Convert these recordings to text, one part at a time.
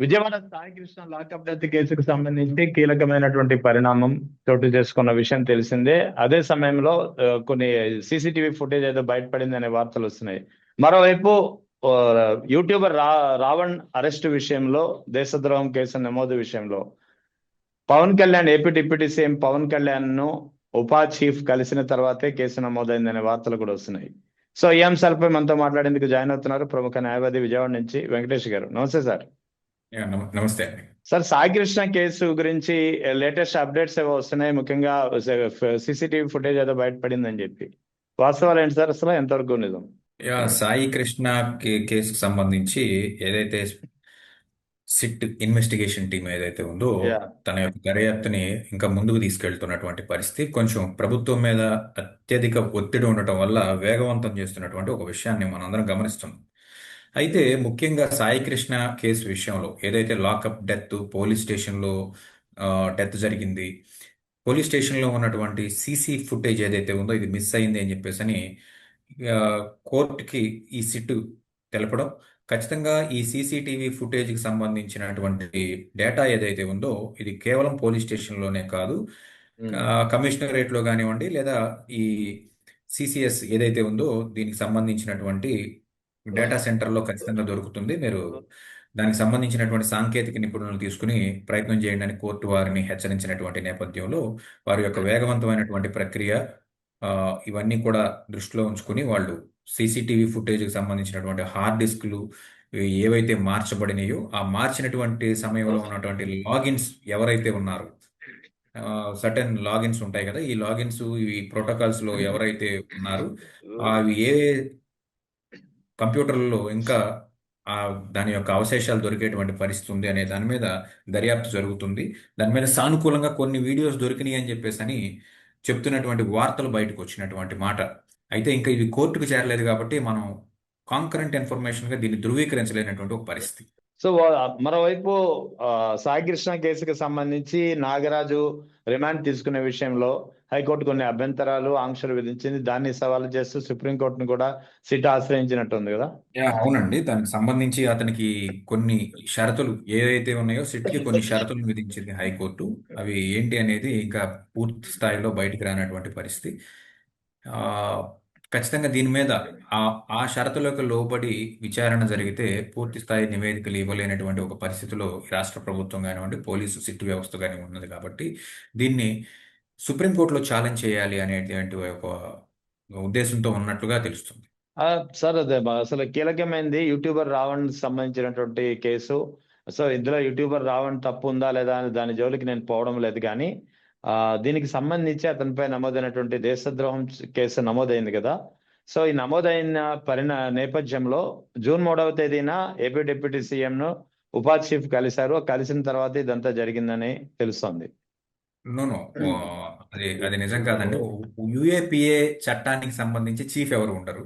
Vijayawada Sai Krishna lockup death కేసుకు సంబంధించి కీలకమైనటువంటి పరిణామం చోటు చేసుకున్న విషయం తెలిసిందే. అదే సమయంలో కొన్ని సీసీటీవీ ఫుటేజ్ ఏదో బయటపడింది అనే వార్తలు వస్తున్నాయి. మరోవైపు ఆ, యూట్యూబర్ రావణ్ అరెస్ట్ విషయంలో, దేశద్రోహం కేసు నమోదు విషయంలో Pawan Kalyan, AP deputy CM Pawan Kalyan ను ఉపా చీఫ్ కలిసిన తర్వాతే కేసు నమోదైందనే వార్తలు కూడా వస్తున్నాయి. సో ఈ అంశాలపై మనతో మాట్లాడేందుకు జాయిన్ అవుతున్నారు ప్రముఖ న్యాయవాది విజయవాడ నుంచి వెంకటేష్ గారు. నమస్తే సార్. నమస్తే అండి. సార్, సాయి కృష్ణ కేసు గురించి లేటెస్ట్ అప్డేట్స్ ఏవో వస్తున్నాయి. ముఖ్యంగా సీసీటీవీ ఫుటేజ్ ఏదో బయటపడిందని చెప్పి, వాస్తవాలు ఏంటి సార్? అసలు ఎంతవరకు నిజం? సాయి కృష్ణ కేసుకు సంబంధించి ఏదైతే సిట్ ఇన్వెస్టిగేషన్ టీం ఏదైతే ఉందో యా. తన యొక్క దర్యాప్తుని ఇంకా ముందుకు తీసుకెళ్తున్నటువంటి పరిస్థితి, కొంచెం ప్రభుత్వం మీద అత్యధిక ఒత్తిడి ఉండటం వల్ల వేగవంతం చేస్తున్నటువంటి ఒక విషయాన్ని మనందరం గమనిస్తున్నాం. అయితే ముఖ్యంగా సాయి కృష్ణ కేసు విషయంలో ఏదైతే లాకప్ డెత్, పోలీస్ స్టేషన్లో డెత్ జరిగింది, పోలీస్ స్టేషన్లో ఉన్నటువంటి సీసీ ఫుటేజ్ ఏదైతే ఉందో ఇది మిస్ అయింది అని చెప్పేసి అని ఆ, కోర్టుకి ఈ సిట్ తెలపడం, ఖచ్చితంగా ఈ సీసీటీవీ ఫుటేజ్కి సంబంధించినటువంటి డేటా ఏదైతే ఉందో ఇది కేవలం పోలీస్ స్టేషన్లోనే కాదు, ఉమ్. కమిషనరేట్లో కానివ్వండి, లేదా ఈ సిసిఎస్ ఏదైతే ఉందో దీనికి సంబంధించినటువంటి డేటా సెంటర్లో ఖచ్చితంగా దొరుకుతుంది. మీరు దానికి సంబంధించినటువంటి సాంకేతిక నిపుణులను తీసుకుని ప్రయత్నం చేయండి అని కోర్టు వారిని హెచ్చరించినటువంటి నేపథ్యంలో వారి యొక్క వేగవంతమైనటువంటి ప్రక్రియ, ఇవన్నీ కూడా దృష్టిలో ఉంచుకుని వాళ్ళు సీసీటీవీ ఫుటేజ్కి సంబంధించినటువంటి హార్డ్ డిస్క్లు ఏవైతే మార్చబడినాయో ఆ మార్చినటువంటి సమయంలో ఉన్నటువంటి లాగిన్స్ ఎవరైతే ఉన్నారో, సర్టెన్ లాగిన్స్ ఉంటాయి కదా, ఈ లాగిన్స్ ఈ ప్రోటోకాల్స్ లో ఎవరైతే ఉన్నారో అవి ఏ కంప్యూటర్లలో ఇంకా ఆ దాని యొక్క అవశేషాలు దొరికేటువంటి పరిస్థితి ఉంది అనే దాని మీద దర్యాప్తు జరుగుతుంది. దాని మీద సానుకూలంగా కొన్ని వీడియోస్ దొరికినాయి అని చెప్పేసి అని చెప్తున్నటువంటి వార్తలు బయటకు వచ్చినటువంటి మాట. అయితే ఇంకా ఇది కోర్టుకు చేరలేదు కాబట్టి మనం కాంకరెంట్ ఇన్ఫర్మేషన్ గా దీన్ని ధృవీకరించలేనటువంటి ఒక పరిస్థితి. సో మరోవైపు సాయి కృష్ణ కేసుకు సంబంధించి నాగరాజు రిమాండ్ తీసుకునే విషయంలో హైకోర్టు కొన్ని అభ్యంతరాలు, ఆంక్షలు విధించింది. దాన్ని సవాలు చేస్తూ సుప్రీంకోర్టును కూడా సిట్ ఆశ్రయించినట్టుంది కదా? అవునండి, దానికి సంబంధించి అతనికి కొన్ని షరతులు ఏవైతే ఉన్నాయో సిట్కి కొన్ని షరతులు విధించింది హైకోర్టు. అవి ఏంటి అనేది ఇంకా పూర్తి స్థాయిలో బయటికి రానటువంటి పరిస్థితి. ఆ, ఖచ్చితంగా దీని మీద ఆ ఆ షరతులకు లోబడి విచారణ జరిగితే పూర్తి స్థాయి నివేదికలు ఇవ్వలేనటువంటి ఒక పరిస్థితిలో ఈ రాష్ట్ర ప్రభుత్వం కానివ్వండి, పోలీసు సిట్టు వ్యవస్థ కానీ ఉన్నది కాబట్టి దీన్ని సుప్రీంకోర్టులో ఛాలెంజ్ చేయాలి అనేటువంటి ఒక ఉద్దేశంతో ఉన్నట్లుగా తెలుస్తుంది. సార్, అదే అసలు కీలకమైనది యూట్యూబర్ రావణ్ సంబంధించినటువంటి కేసు. సో ఇందులో యూట్యూబర్ రావణ్ తప్పు ఉందా లేదా అని దాని జోలికి నేను పోవడం లేదు, కానీ దీనికి సంబంధించి అతనిపై నమోదైనటువంటి దేశద్రోహం కేసు నమోదైంది కదా. సో ఈ నమోదైన నేపథ్యంలో జూన్ 3వ తేదీన ఏపీ డిప్యూటీ సీఎం ను ఉపా చీఫ్ కలిశారు. కలిసిన తర్వాత ఇదంతా జరిగిందని తెలుస్తోంది. నో నో అది అది నిజం కాదండి. యుఏపిఏ చట్టానికి సంబంధించి చీఫ్ ఎవరు ఉండరు.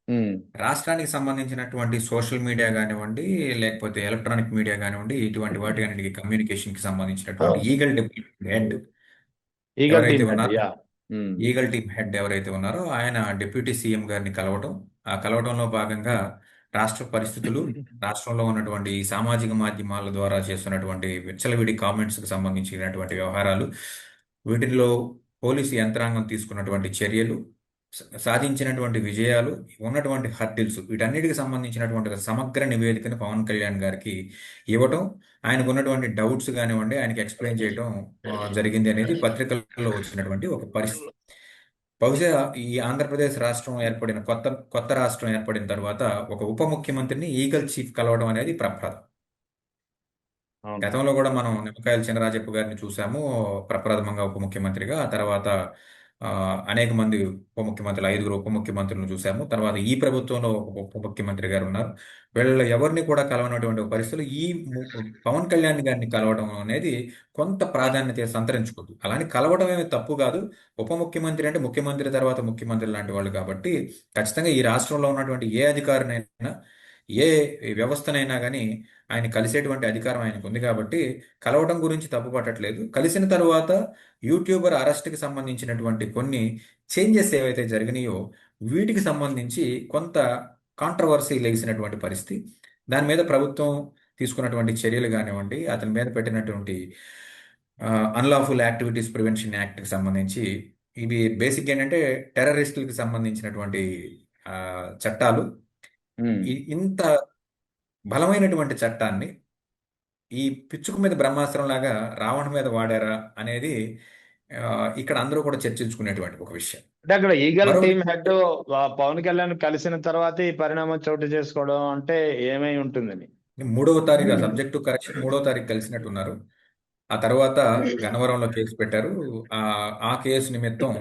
ఉమ్. రాష్ట్రానికి సంబంధించినటువంటి సోషల్ మీడియా కానివ్వండి, లేకపోతే ఎలక్ట్రానిక్ మీడియా కానివ్వండి, ఇటువంటి వాటి అన్నిటికీ కమ్యూనికేషన్ కి సంబంధించినటువంటి ఈగల్ డిపార్ట్మెంట్ హెడ్ ఈగల్ ఎవరైతే టీమ్ హెడ్. ఉన్నారో, యా. ఉమ్. ఈగల్ టీమ్ హెడ్ ఎవరైతే ఉన్నారో ఆయన డిప్యూటీ సీఎం గారిని కలవటం, ఆ కలవటంలో భాగంగా రాష్ట్ర పరిస్థితులు, రాష్ట్రంలో ఉన్నటువంటి ఈ సామాజిక మాధ్యమాల ద్వారా చేస్తున్నటువంటి విచ్చలవిడి కామెంట్స్ కి సంబంధించినటువంటి వ్యవహారాలు, వీటిల్లో పోలీసు యంత్రాంగం తీసుకున్నటువంటి చర్యలు, సాధించినటువంటి విజయాలు, ఉన్నటువంటి హర్డిల్స్, వీటన్నిటికి సంబంధించినటువంటి ఒక సమగ్ర నివేదికను పవన్ కళ్యాణ్ గారికి ఇవ్వటం, ఆయనకు ఉన్నటువంటి డౌట్స్ కానివ్వండి ఆయనకి ఎక్స్ప్లెయిన్ చేయడం జరిగింది అనేది పత్రికల్లో వచ్చినటువంటి ఒక పరిస్థితి. బహుశా ఈ ఆంధ్రప్రదేశ్ రాష్ట్రం ఏర్పడిన కొత్త కొత్త రాష్ట్రం ఏర్పడిన తర్వాత ఒక ఉప ముఖ్యమంత్రిని ఈగల్ చీఫ్ కలవడం అనేది ప్రప్రదం. అవును. గతంలో కూడా మనం నిమ్మకాయల చినరాజప్ప గారిని చూసాము ప్రప్రథమంగా ఉప ముఖ్యమంత్రిగా. ఆ తర్వాత అనేక మంది ఉప ముఖ్యమంత్రులు, 5గురు ఉప ముఖ్యమంత్రులను చూసాము. తర్వాత ఈ ప్రభుత్వంలో ఒక ఉప ముఖ్యమంత్రి గారు ఉన్నారు. వీళ్ళ ఎవరిని కూడా కలవనటువంటి ఒక పరిస్థితులు ఈ పవన్ కళ్యాణ్ గారిని కలవడం అనేది కొంత ప్రాధాన్యత సంతరించుకోదు. అలానే కలవడం ఏమి తప్పు కాదు. ఉప ముఖ్యమంత్రి అంటే ముఖ్యమంత్రి తర్వాత ముఖ్యమంత్రి లాంటి వాళ్ళు కాబట్టి ఖచ్చితంగా ఈ రాష్ట్రంలో ఉన్నటువంటి ఏ అధికారినైనా, ఏ వ్యవస్థనైనా కానీ ఆయన కలిసేటువంటి అధికారం ఆయనకు ఉంది కాబట్టి కలవడం గురించి తప్పు పట్టట్లేదు. కలిసిన తరువాత యూట్యూబర్ అరెస్ట్కి సంబంధించినటువంటి కొన్ని చేంజెస్ ఏవైతే జరిగినాయో వీటికి సంబంధించి కొంత కాంట్రవర్సీ లేచినటువంటి పరిస్థితి. దాని మీద ప్రభుత్వం తీసుకున్నటువంటి చర్యలు కానివ్వండి, అతని మీద పెట్టినటువంటి అన్లాఫుల్ యాక్టివిటీస్ ప్రివెన్షన్ యాక్ట్కి సంబంధించి, ఇవి బేసిక్ ఏంటంటే టెర్రరిస్టులకు సంబంధించినటువంటి ఆ, చట్టాలు. ఉమ్. ఇంత బలమైనటువంటి చట్టాన్ని ఈ పిచ్చుకు మీద బ్రహ్మాస్త్రం లాగా రావణ మీద వాడారా అనేది ఆ, ఇక్కడ అందరూ కూడా చర్చించుకునేటువంటి ఒక విషయం. అంటే అక్కడ ఈగల్ మరో టీమ్ విషయం హెడ్ పవన్ కళ్యాణ్ కలిసిన తర్వాత ఈ పరిణామం చోటు చేసుకోవడం అంటే ఏమై ఉంటుందని. 3వ తారీఖు సబ్జెక్టు కరెక్షన్ 3వ తారీఖు కలిసినట్టున్నారు. ఆ తర్వాత గన్నవరంలో కేసు పెట్టారు. ఆ ఆ కేసు నిమిత్తం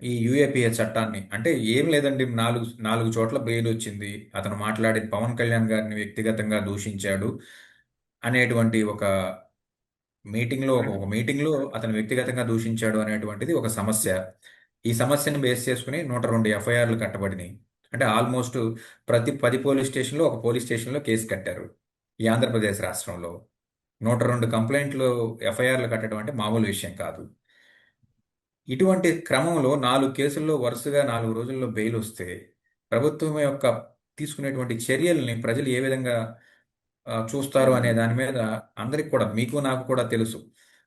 ఈ యూఏపీఏ చట్టాన్ని, అంటే ఏం లేదండి, నాలుగు నాలుగు చోట్ల బెయిల్ వచ్చింది, అతను మాట్లాడి పవన్ కళ్యాణ్ గారిని వ్యక్తిగతంగా దూషించాడు అనేటువంటి ఒక మీటింగ్లో అతను వ్యక్తిగతంగా దూషించాడు అనేటువంటిది ఒక సమస్య. ఈ సమస్యను బేస్ చేసుకుని 102 ఎఫ్ఐఆర్లు కట్టబడినాయి. అంటే ఆల్మోస్ట్ ప్రతి 10 పోలీస్ స్టేషన్లో ఒక పోలీస్ స్టేషన్లో కేసు కట్టారు ఈ ఆంధ్రప్రదేశ్ రాష్ట్రంలో. 102 కంప్లైంట్లు, ఎఫ్ఐఆర్లు కట్టడం అంటే మామూలు విషయం కాదు. ఇటువంటి క్రమంలో 4 కేసుల్లో వరుసగా 4 రోజుల్లో బెయిల్ వస్తే ప్రభుత్వం యొక్క తీసుకునేటువంటి చర్యల్ని ప్రజలు ఏ విధంగా చూస్తారు అనే దాని మీద అందరికి కూడా, మీకు నాకు కూడా తెలుసు.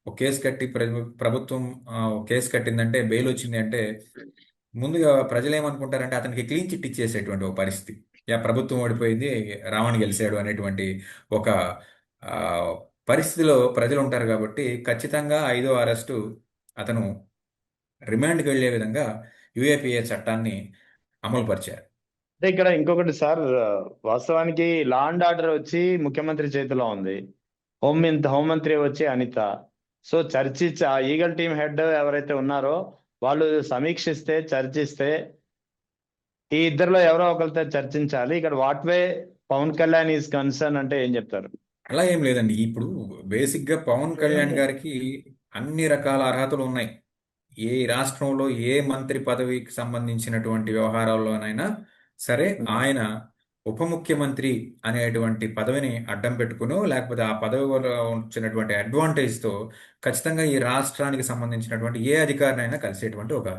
ఒక కేసు కట్టి ప్రభుత్వం ఒక కేసు కట్టిందంటే, బెయిల్ వచ్చింది అంటే ముందుగా ప్రజలు ఏమనుకుంటారంటే అతనికి క్లీన్ చిట్ ఇచ్చేసేటువంటి ఒక పరిస్థితి. ప్రభుత్వం ఓడిపోయింది, రావణ్ గెలిచాడు అనేటువంటి ఒక ఆ, పరిస్థితిలో ప్రజలు ఉంటారు. కాబట్టి ఖచ్చితంగా 5వ అరెస్టు అతను రిమాండ్కి వెళ్లే విధంగా యూఏపీఏ చట్టాన్ని అమలు పరిచారు. అంటే ఇక్కడ ఇంకొకటి సార్, వాస్తవానికి లా అండ్ ఆర్డర్ వచ్చి ముఖ్యమంత్రి చేతిలో ఉంది. హోంమంత్రి వచ్చి అనిత. సో ఆ ఈగల్ టీమ్ హెడ్ ఎవరైతే ఉన్నారో వాళ్ళు సమీక్షిస్తే, చర్చిస్తే ఈ ఇద్దరిలో ఎవరో ఒకరితో చర్చించాలి. ఇక్కడ what way Pawan Kalyan is concern అంటే ఏం చెప్తారు? అలా ఏం లేదండి. ఇప్పుడు బేసిక్గా పవన్ కళ్యాణ్ గారికి అన్ని రకాల అర్హతలు ఉన్నాయి. ఏ రాష్ట్రంలో ఏ మంత్రి పదవికి సంబంధించినటువంటి వ్యవహారాల్లోనైనా సరే, ఆయన ఉప ముఖ్యమంత్రి అనేటువంటి పదవిని అడ్డం పెట్టుకునో, లేకపోతే ఆ పదవి వల్ల వచ్చినటువంటి అడ్వాంటేజ్తో ఖచ్చితంగా ఈ రాష్ట్రానికి సంబంధించినటువంటి ఏ అధికారినైనా కలిసేటువంటి ఒక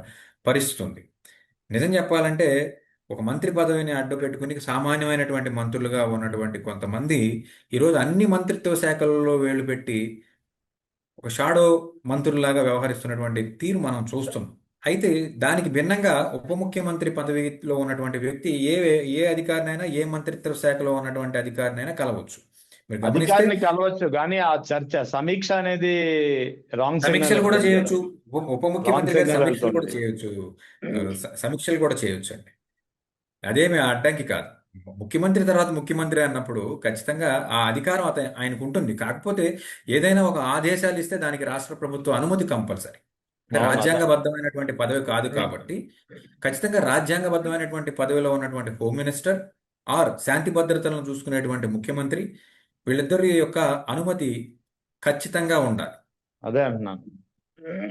పరిస్థితి ఉంది. నిజం చెప్పాలంటే ఒక మంత్రి పదవిని అడ్డు పెట్టుకుని సామాన్యమైనటువంటి మంత్రులుగా ఉన్నటువంటి కొంతమంది ఈరోజు అన్ని మంత్రిత్వ శాఖలలో వేలు పెట్టి ఒక షాడో మంత్రుల్లాగా వ్యవహరిస్తున్నటువంటి తీరు మనం చూస్తున్నాం. అయితే దానికి భిన్నంగా ఉప ముఖ్యమంత్రి పదవిలో ఉన్నటువంటి వ్యక్తి ఏ అధికారినైనా, ఏ మంత్రిత్వ శాఖలో ఉన్నటువంటి అధికారినైనా కలవచ్చు. మీరు గమనిస్తే అధికారిని కలవచ్చు, కానీ ఆ సమీక్ష అనేది రాంగ్ సిగ్నల్ సమీక్షలు కూడా వెళ్తుంది కదా. చేయొచ్చు. ఉప రాంగ్ ముఖ్యమంత్రి గారి సిగ్నల్ సమీక్షలు కూడా వెళ్తుంది. చేయొచ్చు. సమీక్షలు కూడా చేయొచ్చు అండి. అదేమి అడ్డంకి కాదు. ముఖ్యమంత్రి తర్వాత ముఖ్యమంత్రి అన్నప్పుడు ఖచ్చితంగా ఆ అధికారం ఆయనకు ఉంటుంది. కాకపోతే ఏదైనా ఒక ఆదేశాలు ఇస్తే దానికి రాష్ట్ర ప్రభుత్వ అనుమతి కంపల్సరీ. అంటే అవును, అదే. రాజ్యాంగబద్ధమైనటువంటి పదవి కాదు కాబట్టి ఖచ్చితంగా రాజ్యాంగబద్ధమైనటువంటి పదవిలో ఉన్నటువంటి హోమ్ మినిస్టర్ ఆర్ శాంతి భద్రతలను చూసుకునేటువంటి ముఖ్యమంత్రి, వీళ్ళిద్దరి యొక్క అనుమతి ఖచ్చితంగా ఉండాలి. అదే అంటున్నాను.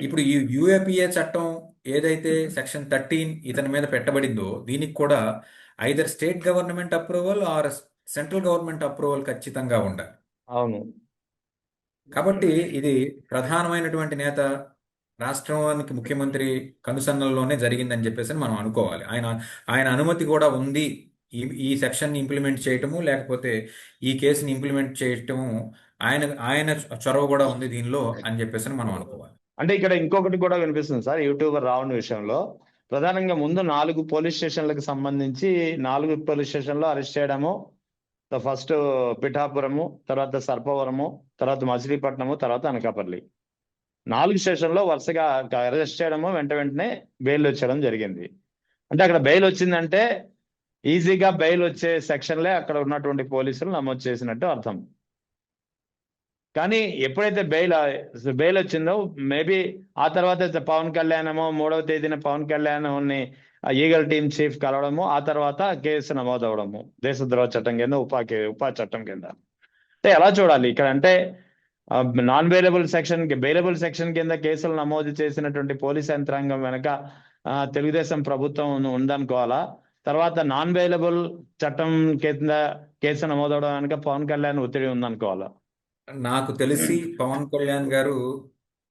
ఇప్పుడు ఈ యూఏపీఏ చట్టం ఏదైతే సెక్షన్ 13 ఇతని మీద పెట్టబడిందో, దీనికి కూడా either state government approval or central government approval ఖచ్చితంగా ఉండాలి. అవును. కాబట్టి ఇది ప్రధానమైనటువంటి నేత రాష్ట్రానికి ముఖ్యమంత్రి కనుసన్నల్లోనే జరిగిందని చెప్పేసి మనం అనుకోవాలి. ఆయన ఆయన అనుమతి కూడా ఉంది ఈ ఈ సెక్షన్ ఇంప్లిమెంట్ చేయటము, లేకపోతే ఈ కేసుని ఇంప్లిమెంట్ చేయటము, ఆయన ఆయన చొరవ కూడా ఉంది దీనిలో అని చెప్పేసి మనం అనుకోవాలి. అంటే ఇక్కడ ఇంకొకటి కూడా వినిపిస్తుంది సార్, యూట్యూబర్ రావణ్ విషయంలో. ప్రధానంగా ముందు 4 పోలీస్ స్టేషన్లకు సంబంధించి 4 పోలీస్ స్టేషన్లో అరెస్ట్ చేయడము. ఫస్ట్ పిఠాపురము, తర్వాత సర్పవరము, తర్వాత మచిలీపట్నము, తర్వాత అనకాపల్లి. 4 స్టేషన్లో వరుసగా అరెస్ట్ చేయడము, వెంటనే బెయిల్ వచ్చేయడం జరిగింది. అంటే అక్కడ బెయిల్ వచ్చిందంటే ఈజీగా బెయిల్ వచ్చే సెక్షన్లే అక్కడ ఉన్నటువంటి పోలీసులు నమోదు చేసినట్టు అర్థం. కానీ ఎప్పుడైతే బెయిల్ వచ్చిందో, మేబీ ఆ తర్వాత పవన్ కళ్యాణ్ 3వ తేదీన Pawan Kalyan Eagle team chief కలవడము, ఆ తర్వాత కేసు నమోదవడము దేశద్రోహ చట్టం కింద, ఉపా చట్టం కింద. అంటే ఎలా చూడాలి ఇక్కడ? అంటే నాన్ బెయిలబుల్ సెక్షన్ కింద కేసులు నమోదు చేసినటువంటి పోలీస్ యంత్రాంగం వెనక తెలుగుదేశం ప్రభుత్వం ఉందనుకోవాలా? తర్వాత నాన్ బెయిలబుల్ చట్టం కింద కేసు నమోదవడం వెనక పవన్ కళ్యాణ్ ఒత్తిడి ఉందనుకోవాలా? నాకు తెలిసి పవన్ కళ్యాణ్ గారు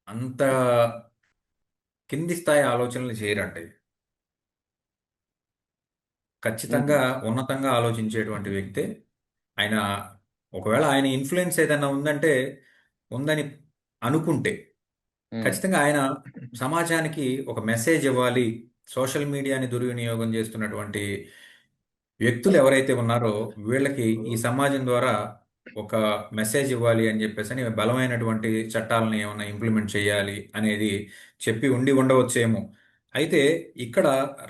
అంత కింది స్థాయి ఆలోచనలు చేయరండి. ఖచ్చితంగా ఉన్నతంగా ఆలోచించేటువంటి వ్యక్తే ఆయన. ఒకవేళ ఆయన ఇన్ఫ్లుయెన్స్ ఏదైనా ఉందని అనుకుంటే ఉమ్, ఖచ్చితంగా ఆయన సమాజానికి ఒక మెసేజ్ ఇవ్వాలి. సోషల్ మీడియాని దుర్వినియోగం చేస్తున్నటువంటి వ్యక్తులు ఎవరైతే ఉన్నారో వీళ్ళకి ఈ సమాజం ద్వారా ఒక మెసేజ్ ఇవ్వాలి అని చెప్పేసి అని బలమైనటువంటి చట్టాలను ఏమైనా ఇంప్లిమెంట్ చేయాలి అనేది చెప్పి ఉండవచ్చేమో. అయితే ఇక్కడ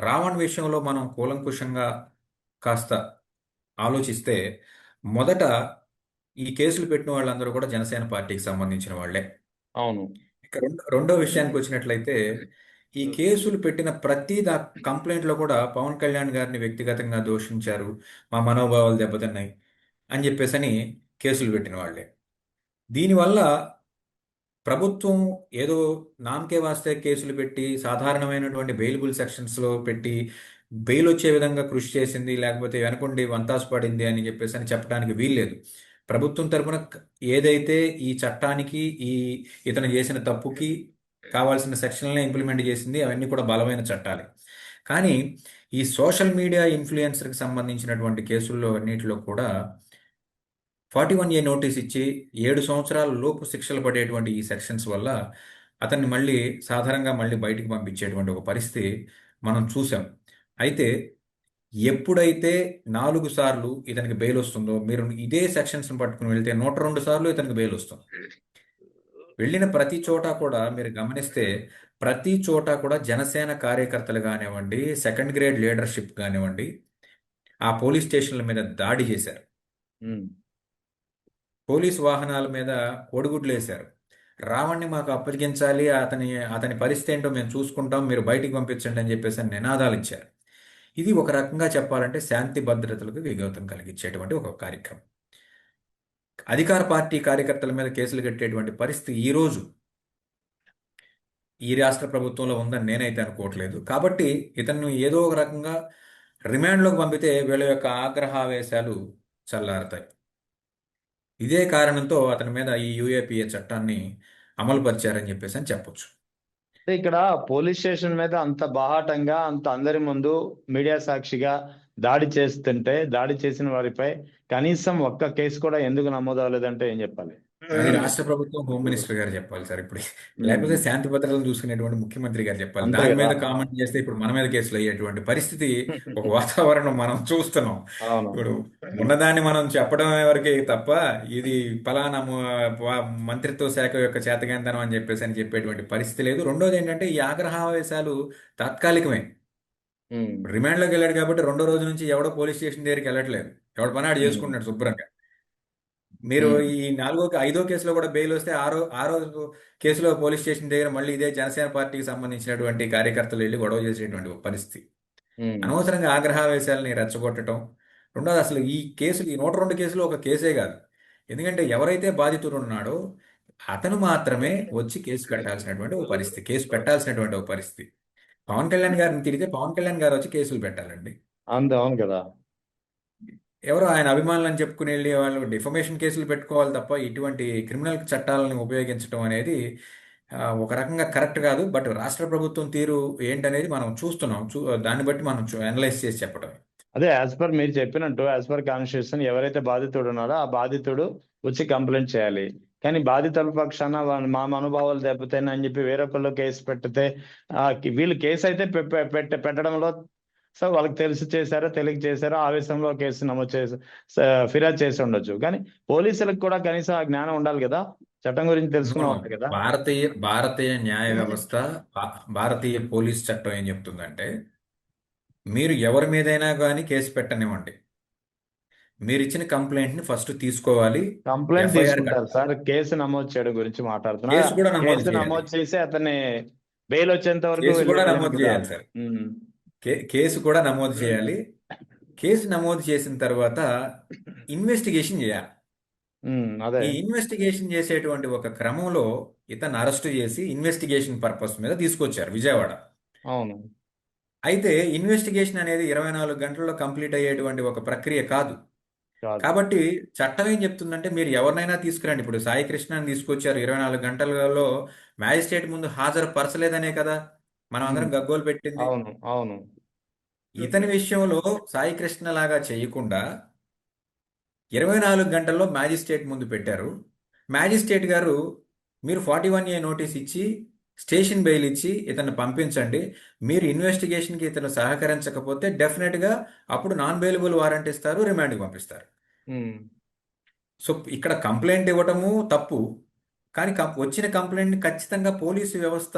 రావణ్ విషయంలో మనం కూలంకుషంగా కాస్త ఆలోచిస్తే మొదట ఈ కేసులు పెట్టిన వాళ్ళందరూ కూడా జనసేన పార్టీకి సంబంధించిన వాళ్ళే. అవును. ఇక రెండో విషయానికి వచ్చినట్లయితే ఈ కేసులు పెట్టిన ప్రతి కంప్లైంట్ లో కూడా పవన్ కళ్యాణ్ గారిని వ్యక్తిగతంగా దూషించారు, మా మనోభావాలు దెబ్బతిన్నాయి అని చెప్పేసి అని కేసులు పెట్టిన వాళ్ళే. దీనివల్ల ప్రభుత్వం ఏదో నామకే వాస్తే కేసులు పెట్టి సాధారణమైనటువంటి బెయిలబుల్ సెక్షన్స్ లో పెట్టి బెయిల్ వచ్చే విధంగా కృషి చేసింది, లేకపోతే వెనకుండి వంతాసు పడింది అని చెప్పేసి అని చెప్పడానికి వీల్లేదు. ప్రభుత్వం తరపున ఏదైతే ఈ చట్టానికి ఇతను చేసిన తప్పుకి కావాల్సిన సెక్షన్లనే ఇంప్లిమెంట్ చేసింది అవన్నీ కూడా బలమైన చట్టాలే. కానీ ఈ సోషల్ మీడియా ఇన్ఫ్లుయెన్సర్కి సంబంధించినటువంటి కేసుల్లో అన్నిటిలో కూడా 41A నోటీస్ ఇచ్చి 7 సంవత్సరాల లోపు శిక్షలు పడేటువంటి ఈ సెక్షన్స్ వల్ల అతన్ని మళ్ళీ సాధారణంగా మళ్ళీ బయటికి పంపించేటువంటి ఒక పరిస్థితి మనం చూసాం. అయితే ఎప్పుడైతే 4 సార్లు ఇతనికి బెయిల్ వస్తుందో, మీరు ఇదే సెక్షన్స్ పట్టుకుని వెళ్తే 102 సార్లు ఇతనికి బెయిల్ వస్తుంది. వెళ్ళిన ప్రతి చోట కూడా మీరు గమనిస్తే ప్రతి చోట కూడా జనసేన కార్యకర్తలు కానివ్వండి, సెకండ్ గ్రేడ్ లీడర్షిప్ కానివ్వండి, ఆ పోలీస్ స్టేషన్ల మీద దాడి చేశారు. ఉమ్, పోలీస్ వాహనాల మీద కోడిగుడ్లు వేశారు. రావణ్ణి మాకు అప్పగించాలి, అతని పరిస్థితి ఏంటో మేము చూసుకుంటాం, మీరు బయటికి పంపించండి అని చెప్పేసి అని నినాదాలు ఇచ్చారు. ఇది ఒక రకంగా చెప్పాలంటే శాంతి భద్రతలకు విఘాతం కలిగించేటువంటి ఒక కార్యక్రమం. అధికార పార్టీ కార్యకర్తల మీద కేసులు కట్టేటువంటి పరిస్థితి ఈ రాష్ట్ర ప్రభుత్వంలో ఉందని నేనైతే అనుకోవట్లేదు. కాబట్టి ఇతన్ని ఏదో ఒక రకంగా రిమాండ్లోకి పంపితే వీళ్ళ యొక్క ఆగ్రహావేశాలు చల్లారుతాయి. ఇదే కారణంతో అతని మీద ఈ యూఏపీఏ చట్టాన్ని అమలు పరిచారని చెప్పేసి అని చెప్పొచ్చు. అంటే ఇక్కడ పోలీస్ స్టేషన్ మీద అంత బాహాటంగా అంత అందరి ముందు మీడియా సాక్షిగా దాడి చేస్తుంటే, దాడి చేసిన వారిపై కనీసం ఒక్క కేసు కూడా ఎందుకు నమోదు అవ్వలేదంటే ఏం చెప్పాలి? అది రాష్ట్ర ప్రభుత్వం హోమ్ మినిస్టర్ గారు చెప్పాలి సార్ ఇప్పుడు. లేకపోతే ఉమ్, శాంతి భద్రతలు చూసుకునేటువంటి ముఖ్యమంత్రి గారు చెప్పాలి. అంతే దాని కదా. మీద కామెంట్ చేస్తే ఇప్పుడు మన మీద కేసులు అయ్యేటువంటి పరిస్థితి ఒక వాతావరణం మనం చూస్తున్నాం. అవును. ఇప్పుడు ఉన్నదాన్ని మనం చెప్పడం వరకే తప్ప ఇది ఫలానా మంత్రిత్వ శాఖ యొక్క చేతగానితనం అని చెప్పేసి అని చెప్పేటువంటి పరిస్థితి లేదు. రెండోది ఏంటంటే ఈ ఆగ్రహావేశాలు తాత్కాలికమే. ఉమ్, రిమాండ్లోకి వెళ్ళాడు కాబట్టి రెండో రోజు నుంచి ఎవడో పోలీస్ స్టేషన్ దగ్గరికి వెళ్ళట్లేదు. ఎవడు పని ఆడు ఉమ్, చేసుకుంటున్నాడు శుభ్రంగా. మీరు ఉమ్, ఈ 5వ కేసులో కూడా బెయిల్ వస్తే ఆరో కేసులో పోలీస్ స్టేషన్ దగ్గర మళ్ళీ ఇదే జనసేన పార్టీకి సంబంధించినటువంటి కార్యకర్తలు వెళ్ళి గొడవ చేసేటువంటి ఒక పరిస్థితి. ఉమ్, అనవసరంగా ఆగ్రహావేశాలని రెచ్చగొట్టడం. రెండోది అసలు ఈ 102 కేసులు ఒక కేసే కాదు. ఎందుకంటే ఎవరైతే బాధితుడు ఉన్నాడో అతను మాత్రమే వచ్చి కేసు పెట్టాల్సినటువంటి ఒక పరిస్థితి. పవన్ కళ్యాణ్ గారిని తిరిగితే పవన్ కళ్యాణ్ గారు వచ్చి కేసులు పెట్టాలండి. అంతే, అవును కదా. ఎవరో ఆయన అభిమానులు అని చెప్పుకుని వెళ్ళి వాళ్ళు డిఫమేషన్ కేసులు పెట్టుకోవాలి తప్ప ఇటువంటి క్రిమినల్ చట్టాలను ఉపయోగించడం అనేది ఒక రకంగా కరెక్ట్ కాదు. బట్ రాష్ట్ర ప్రభుత్వం తీరు ఏంటనేది మనం చూస్తున్నాం. దాన్ని బట్టి మనం అనలైజ్ చేసి చెప్పడం. అదే యాజ్ పర్ మీరు చెప్పినట్టు, యాజ్ పర్ కాన్స్టిట్యూషన్ ఎవరైతే బాధితుడు ఉన్నారో ఆ బాధితుడు వచ్చి కంప్లైంట్ చేయాలి. కానీ బాధితుల పక్షాన మా మనోభావాలు దెబ్బతాయని అని చెప్పి వేరొకళ్ళు కేసు పెట్టితే వీళ్ళు కేసు అయితే పెట్టడంలో సో వాళ్ళకి తెలిసి చేశారో తెలియక చేశారో ఆవేశంలో కేసు నమోదు చేసి ఫిర్యాదు చేసి ఉండొచ్చు. కానీ పోలీసులకు కూడా కనీసం ఆ జ్ఞానం ఉండాలి కదా, చట్టం గురించి తెలుసుకున్న వాళ్ళు కదా. భారతీయ న్యాయ వ్యవస్థ, భారతీయ పోలీస్ చట్టం ఏం చెప్తుందంటే మీరు ఎవరి మీదైనా కానీ కేసు పెట్టనివ్వండి, మీరు ఇచ్చిన కంప్లైంట్ ని ఫస్ట్ తీసుకోవాలి. కంప్లైంట్ ఎఫ్ఐఆర్ తీసుకుంటారు సార్, కేసు నమోదు చేయడం గురించి మాట్లాడుతున్నా. కేసు కూడా నమోదు కేసు చేయాలి. నమోదు చేసి అతన్ని బెయిల్ వచ్చేంత వరకు కేసు కూడా వదిలేయాలి నమోదు కదా. చేయాలి సార్. కేసు కూడా నమోదు చేయాలి. కేసు నమోదు చేసిన తర్వాత ఇన్వెస్టిగేషన్ చేయాలి. అదే. ఈ ఇన్వెస్టిగేషన్ చేసేటువంటి ఒక క్రమంలో ఇతను అరెస్ట్ చేసి ఇన్వెస్టిగేషన్ పర్పస్ మీద తీసుకొచ్చారు విజయవాడ. అవును అయితే ఇన్వెస్టిగేషన్ అనేది 24 గంటల్లో కంప్లీట్ అయ్యేటువంటి ఒక ప్రక్రియ కాదు. కాదు. కాబట్టి చట్టం ఏం చెప్తుందంటే మీరు ఎవరినైనా తీసుకురండి. ఇప్పుడు సాయి కృష్ణని తీసుకొచ్చారు, 24 గంటలలో మ్యాజిస్ట్రేట్ ముందు హాజరు పరచలేదనే కదా మనం అందరం గగ్గోలు పెట్టింది. అవును అవును. ఇతని విషయంలో సాయి కృష్ణ లాగా చేయకుండా 24 గంటల్లో మ్యాజిస్ట్రేట్ ముందు పెట్టారు. మ్యాజిస్ట్రేట్ గారు మీరు 41A నోటీస్ ఇచ్చి స్టేషన్ బెయిల్ ఇచ్చి ఇతన్ని పంపించండి. మీరు ఇన్వెస్టిగేషన్కి ఇతను సహకరించకపోతే డెఫినెట్గా అప్పుడు నాన్ బెయిలబుల్ వారెంట్ ఇస్తారు, రిమాండ్కి పంపిస్తారు. ఉమ్. సో ఇక్కడ కంప్లైంట్ ఇవ్వటము తప్పు, కానీ వచ్చిన కంప్లైంట్ని ఖచ్చితంగా పోలీసు వ్యవస్థ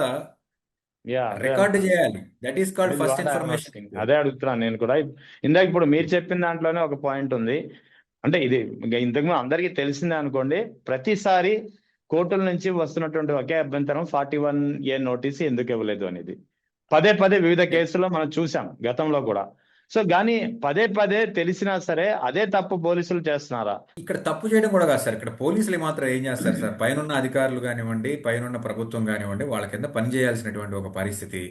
యా, అదే రికార్డు అంటున్నాను. చేయాలి. That is called That is first what I am information. asking. అదే అడుగుతున్నాను నేను కూడా. ఇందాక ఇప్పుడు మీరు చెప్పిన దాంట్లోనే ఒక పాయింట్ ఉంది. అంటే ఇది ఇంకా ఇంతకుముందు అందరికీ తెలిసిందే అనుకోండి. ప్రతిసారి కోర్టుల నుంచి వస్తున్నటువంటి ఒకే అభ్యంతరం 41A నోటీస్ ఎందుకు ఇవ్వలేదు అనేది. పదే పదే వివిధ కేసుల్లో మనం చూసాం గతంలో కూడా. సో కానీ పదే పదే తెలిసినా సరే అదే తప్పు పోలీసులు చేస్తున్నారా? ఇక్కడ తప్పు చేయడం కూడా కాదు సార్. ఇక్కడ పోలీసులు మాత్రం ఏం చేస్తారు సార్, పైనున్న అధికారులు కానివ్వండి, పైనున్న ప్రభుత్వం కానివ్వండి, వాళ్ళ కింద పని చేయాల్సినటువంటి ఒక పరిస్థితి.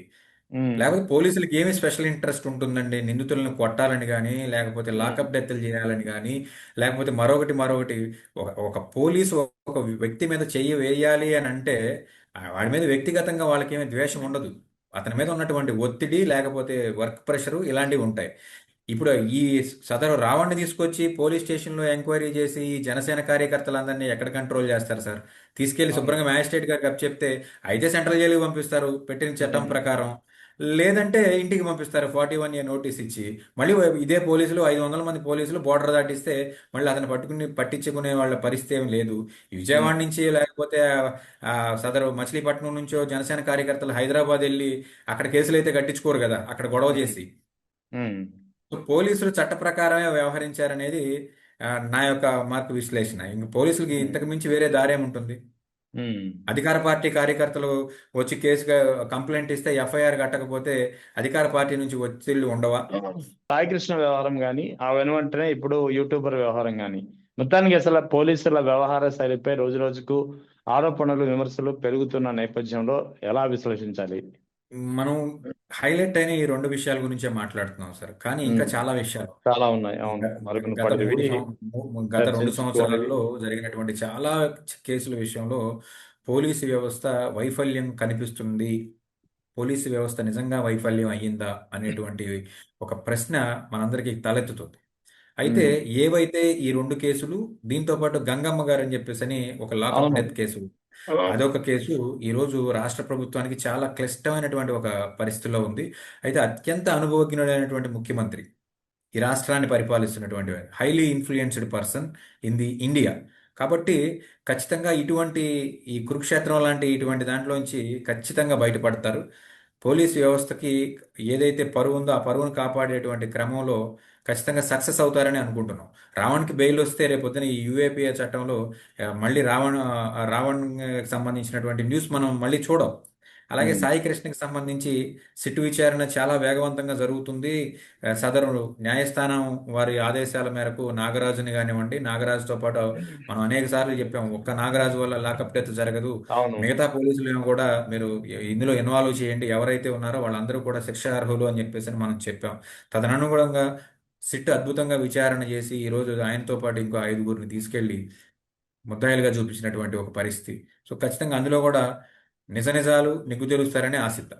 ఉమ్. లేకపోతే పోలీసులకి ఏమి స్పెషల్ ఇంట్రెస్ట్ ఉంటుందండి? నిందితులను కొట్టాలని కానీ, లేకపోతే లాకప్ డెత్లు చేయాలని కానీ, లేకపోతే మరొకటి మరొకటి. ఒక పోలీసు ఒక వ్యక్తి మీద చెయ్యి వేయాలి అని అంటే వాడి మీద వ్యక్తిగతంగా వాళ్ళకేమీ ద్వేషం ఉండదు. అతని మీద ఉన్నటువంటి ఒత్తిడి, లేకపోతే వర్క్ ప్రెషరు ఇలాంటివి ఉంటాయి. ఇప్పుడు ఈ సదరు రావణ్ణి తీసుకొచ్చి పోలీస్ స్టేషన్లో ఎంక్వైరీ చేసి ఈ జనసేన కార్యకర్తలందరినీ ఎక్కడ కంట్రోల్ చేస్తారు సార్? తీసుకెళ్లి అవును. శుభ్రంగా మ్యాజిస్ట్రేట్ గారికి చెప్తే అయితే సెంట్రల్ జైలుకి పంపిస్తారు పెట్టిన చట్టం ఉమ్. ప్రకారం. లేదంటే ఇంటికి పంపిస్తారు 41A నోటీస్ ఇచ్చి. మళ్ళీ ఇదే పోలీసులు 500 మంది పోలీసులు బోర్డర్ దాటిస్తే మళ్ళీ అతను పట్టించుకునే వాళ్ళ పరిస్థితి ఏం లేదు. ఈ ఉమ్. విజయవాడ నుంచి లేకపోతే ఆ, సదరు మచిలీపట్నం నుంచో జనసేన కార్యకర్తలు హైదరాబాద్ వెళ్ళి అక్కడ కేసులు అయితే కట్టించుకోరు కదా, అక్కడ గొడవ ఉమ్. చేసి. ఉమ్. సో పోలీసులు చట్ట ప్రకారమే వ్యవహరించారనేది నా యొక్క మార్పు విశ్లేషణ. ఇంక పోలీసులకి ఉమ్. ఇంతకు మించి వేరే దారి ఏముంటుంది? ఉమ్. అధికార పార్టీ కార్యకర్తలు వచ్చి కేసుగా కంప్లైంట్ ఇస్తే ఎఫ్ఐఆర్ కట్టకపోతే అధికార పార్టీ నుంచి ఒత్తిళ్లు ఉండవా? సాయి కృష్ణ వ్యవహారం కానీ ఆ వెనువెంటనే ఇప్పుడు యూట్యూబర్ వ్యవహారం కానీ మొత్తానికి అసలు పోలీసుల వ్యవహార శైలిపై రోజు రోజుకు ఆరోపణలు విమర్శలు పెరుగుతున్న నేపథ్యంలో ఎలా విశ్లేషించాలి? మనం హైలైట్ అయిన ఈ రెండు విషయాల గురించే మాట్లాడుతున్నాం సార్, కానీ ఇంకా ఉమ్. చాలా విషయాలు చాలా ఉన్నాయి, అవును, గ- మరుగున గత పడేవి గత 2 సంవత్సరాల్లో చర్చించుకోవాలి. జరిగినటువంటి చాలా కేసుల విషయంలో పోలీసు వ్యవస్థ వైఫల్యం కనిపిస్తుంది. పోలీసు వ్యవస్థ నిజంగా వైఫల్యం అయ్యిందా అనేటువంటి ఒక ప్రశ్న మనందరికీ తలెత్తుతుంది. అయితే ఉమ్. ఏవైతే ఈ 2 కేసులు, దీంతో పాటు గంగమ్మ గారు అని చెప్పేసి అని ఒక లాకప్ అవును. డెత్ కేసు, అదొక కేసు ఈరోజు రాష్ట్ర ప్రభుత్వానికి చాలా క్లిష్టమైనటువంటి ఒక పరిస్థితిలో ఉంది. అయితే అత్యంత అనుభవజ్ఞుడైనటువంటి ముఖ్యమంత్రి, ఈ రాష్ట్రాన్ని పరిపాలిస్తున్నటువంటి highly influenced person in the India. కాబట్టి ఖచ్చితంగా ఈ కురుక్షేత్రం లాంటి ఇటువంటి దాంట్లోంచి ఖచ్చితంగా బయటపడతారు. పోలీస్ వ్యవస్థకి ఏదైతే పరువు ఉందో ఆ పరువును కాపాడేటువంటి క్రమంలో ఖచ్చితంగా సక్సెస్ అవుతారని అనుకుంటున్నాం. రావణ్కి బెయిల్ వస్తే రేపొద్దున ఈ యూఏపీఏ చట్టంలో మళ్ళీ రావణ్ సంబంధించినటువంటి న్యూస్ మనం మళ్ళీ చూడం. అలాగే ఉమ్. సాయి కృష్ణకి సంబంధించి సిట్టు విచారణ చాలా వేగవంతంగా జరుగుతుంది. సదరు న్యాయస్థానం వారి ఆదేశాల మేరకు నాగరాజుని కానివ్వండి, నాగరాజుతో పాటు మనం అనేక సార్లు చెప్పాము, ఒక్క నాగరాజు వల్ల లాకప్ డెత్ జరగదు, అవును. మిగతా పోలీసులను కూడా మీరు ఇందులో ఇన్వాల్వ్ చేయండి, ఎవరైతే ఉన్నారో వాళ్ళందరూ కూడా శిక్షార్హులు అని చెప్పేసి అని మనం చెప్పాం. తదనుగుణంగా సిట్ అద్భుతంగా విచారణ చేసి ఈరోజు ఆయనతో పాటు ఇంకో 5గురిని తీసుకెళ్లి ముద్దాయిలుగా చూపించినటువంటి ఒక పరిస్థితి. సో ఖచ్చితంగా అందులో కూడా నిజ నిజాలు నిగ్గు తేలుస్తారని ఆశిద్దాం.